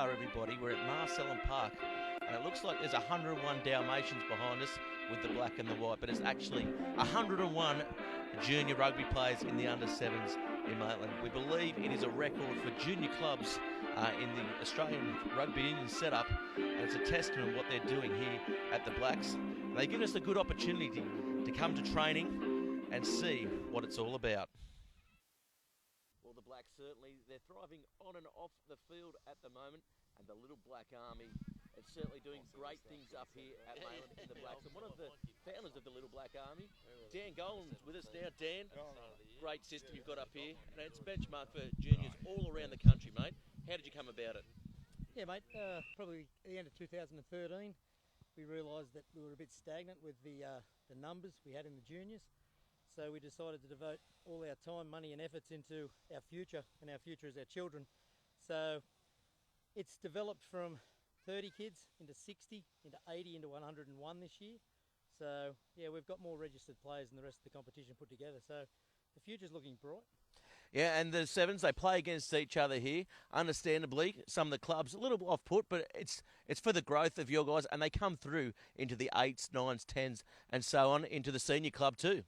are, everybody. We're at Marcellin Park, and it looks like there's 101 Dalmatians behind us with the black and the white, but it's actually 101 junior rugby players in the under-7s in Maitland. We believe it is a record for junior clubs in the Australian rugby union setup, and it's a testament of what they're doing here at the Blacks. And they give us a good opportunity to come to training and see what it's all about. Well, the Blacks certainly, they're thriving on and off the field at the moment, and the Little Black Army is certainly doing great things up here at Maitland in the Blacks. And one of the founders of the Little Black Army, Dan Golan's with us now. Dan, great system you've got up here, and it's benchmark for juniors all around the country, mate. How did you come about it? Yeah, mate, probably at the end of 2013, we realised that we were a bit stagnant with the numbers we had in the juniors. So we decided to devote all our time, money and efforts into our future, and our future is our children. So it's developed from 30 kids into 60, into 80, into 101 this year. So yeah, we've got more registered players than the rest of the competition put together. So the future's looking bright. Yeah, and the sevens, they play against each other here. Understandably, some of the clubs a little off put, but it's for the growth of your guys, and they come through into the 8s, 9s, 10s, and so on into the senior club too.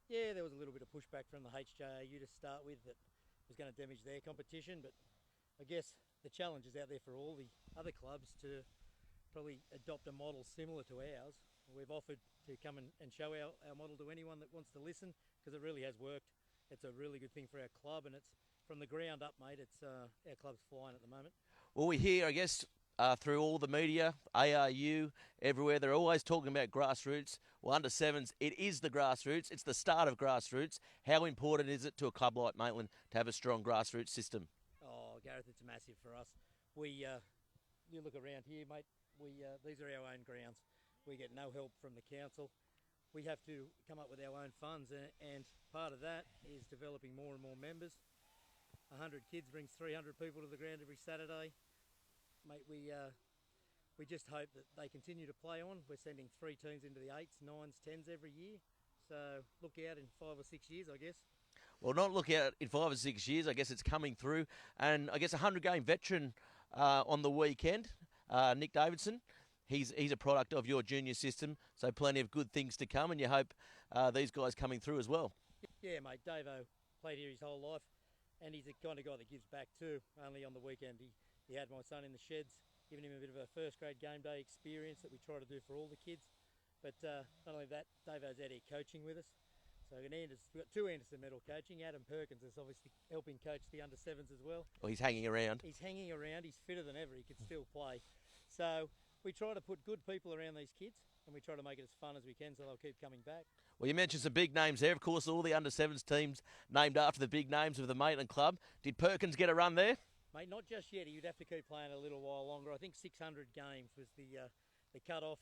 Yeah, there was a little bit of pushback from the HJAU to start with that was going to damage their competition, but I guess the challenge is out there for all the other clubs to probably adopt a model similar to ours. We've offered to come and show our model to anyone that wants to listen, because it really has worked. It's a really good thing for our club, and it's from the ground up, mate. It's our club's flying at the moment. Well, we hear, I guess, through all the media, ARU, everywhere, they're always talking about grassroots. Well, under sevens, it is the grassroots. It's the start of grassroots. How important is it to a club like Maitland to have a strong grassroots system? Oh, Gareth, it's massive for us. You look around here, mate. These are our own grounds. We get no help from the council. We have to come up with our own funds, and part of that is developing more and more members. 100 kids brings 300 people to the ground every Saturday. Mate, we just hope that they continue to play on. We're sending 3 teams into the 8s, 9s, 10s every year. So look out in 5 or 6 years, I guess. Well, not look out in 5 or 6 years. I guess it's coming through. And I guess a 100-game veteran on the weekend, Nick Davidson. He's a product of your junior system, so plenty of good things to come, and you hope these guys coming through as well. Yeah, mate, Davo played here his whole life, and he's the kind of guy that gives back too. Only on the weekend he had my son in the sheds, giving him a bit of a first grade game day experience that we try to do for all the kids. But not only that, Davo's out here coaching with us. So we've got 2 Anderson medal coaching. Adam Perkins is obviously helping coach the under 7s as well. Well, he's hanging around. He's hanging around. He's fitter than ever. He can still play. So we try to put good people around these kids, and we try to make it as fun as we can so they'll keep coming back. Well, you mentioned some big names there. Of course, all the under-7s teams named after the big names of the Maitland club. Did Perkins get a run there? Mate, not just yet. He'd have to keep playing a little while longer. I think 600 games was the cut-off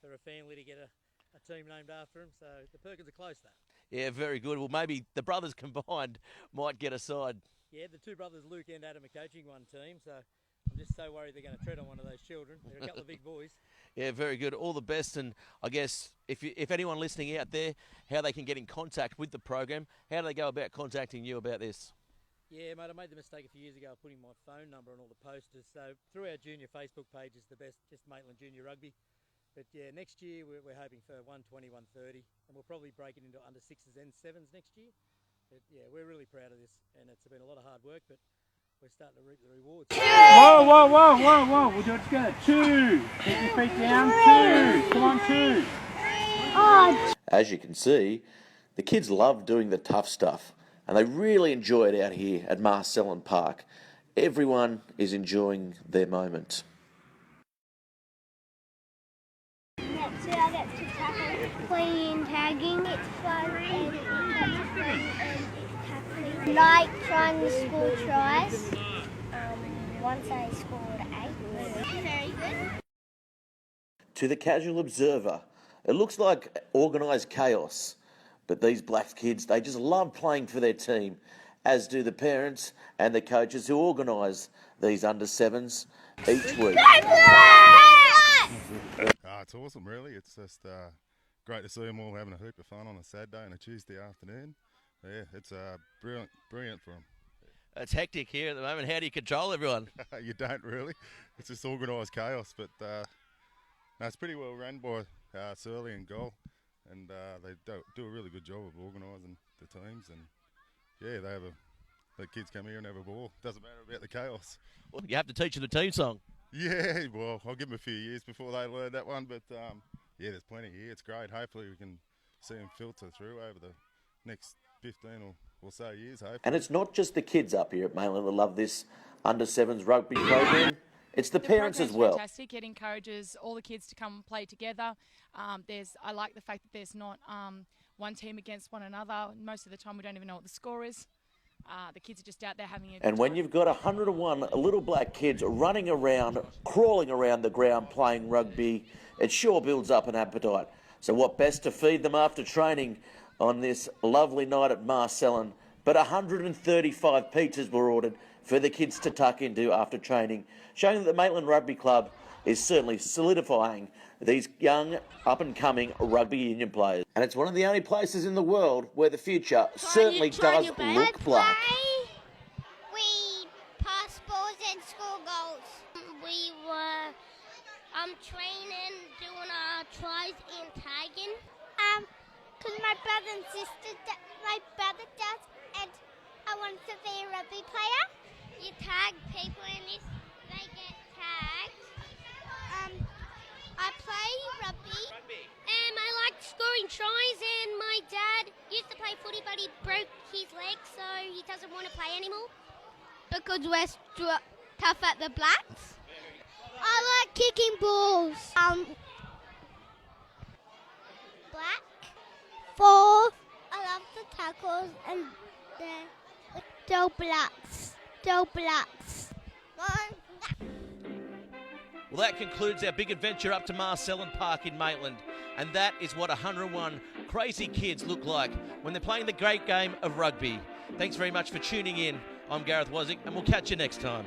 for a family to get a team named after him. So the Perkins are close, though. Yeah, very good. Well, maybe the brothers combined might get a side. Yeah, the 2 brothers, Luke and Adam, are coaching one team, so I'm just so worried they're going to tread on one of those children. They're a couple of big boys. Yeah, very good. All the best, and I guess if anyone listening out there, how they can get in contact with the program, how do they go about contacting you about this? Yeah, mate, I made the mistake a few years ago of putting my phone number on all the posters. So through our junior Facebook page is the best, just Maitland Junior Rugby. But yeah, next year we're hoping for 120, 130, and we'll probably break it into under 6s and 7s next year. But yeah, we're really proud of this, and it's been a lot of hard work, but we're starting to reap the rewards. Whoa, whoa, whoa, whoa, whoa. We'll do it together. 2. Keep your feet down. 2. Come on, 2. As you can see, the kids love doing the tough stuff, and they really enjoy it out here at Marcellin Park. Everyone is enjoying their moment. Next year I get to tackle, playing tagging. It's fun and tackling. Like trying the school tries. Once I scored 8. Very good. To the casual observer, it looks like organised chaos. But these Blacks kids, they just love playing for their team, as do the parents and the coaches who organise these under-7s each week. It's awesome, really. It's just great to see them all having a heap of fun on a Saturday and a Tuesday afternoon. Yeah, it's brilliant for them. It's hectic here at the moment. How do you control everyone? You don't really. It's just organised chaos, but no, it's pretty well run by Surly and Goal, and they do a really good job of organising the teams. And yeah, the kids come here and have a ball. Doesn't matter about the chaos. Well, you have to teach them the team song. Yeah, well, I'll give them a few years before they learn that one, but yeah, there's plenty here. It's great. Hopefully we can see them filter through over the next 15 or so years, hopefully. And it's not just the kids up here at Maitland that love this under-7s rugby program. It's the parents as well. Fantastic. It encourages all the kids to come and play together. I like the fact that there's not one team against one another. Most of the time we don't even know what the score is. The kids are just out there having a good And when time. you've got 101 little black kids running around, crawling around the ground playing rugby, it sure builds up an appetite. So what best to feed them after training on this lovely night at Marcellin. But 135 pizzas were ordered for the kids to tuck into after training, showing that the Maitland Rugby Club is certainly solidifying these young, up-and-coming rugby union players. And it's one of the only places in the world where the future certainly does look black. We passed balls and scored goals. We were training, doing our tries in tagging. Because my brother and sister, my brother does, and I wanted to be a rugby player. You tag people and if they get tagged. I play rugby. I like scoring tries, and my dad used to play footy, but he broke his leg, so he doesn't want to play anymore. Because we're tough at the Blacks. I like kicking balls. Black. 4. I love the tackles and the Doe Blacks. Doe Blacks. 1. Well, that concludes our big adventure up to Marcellin Park in Maitland. And that is what 101 crazy kids look like when they're playing the great game of rugby. Thanks very much for tuning in. I'm Gareth Wozniak, and we'll catch you next time.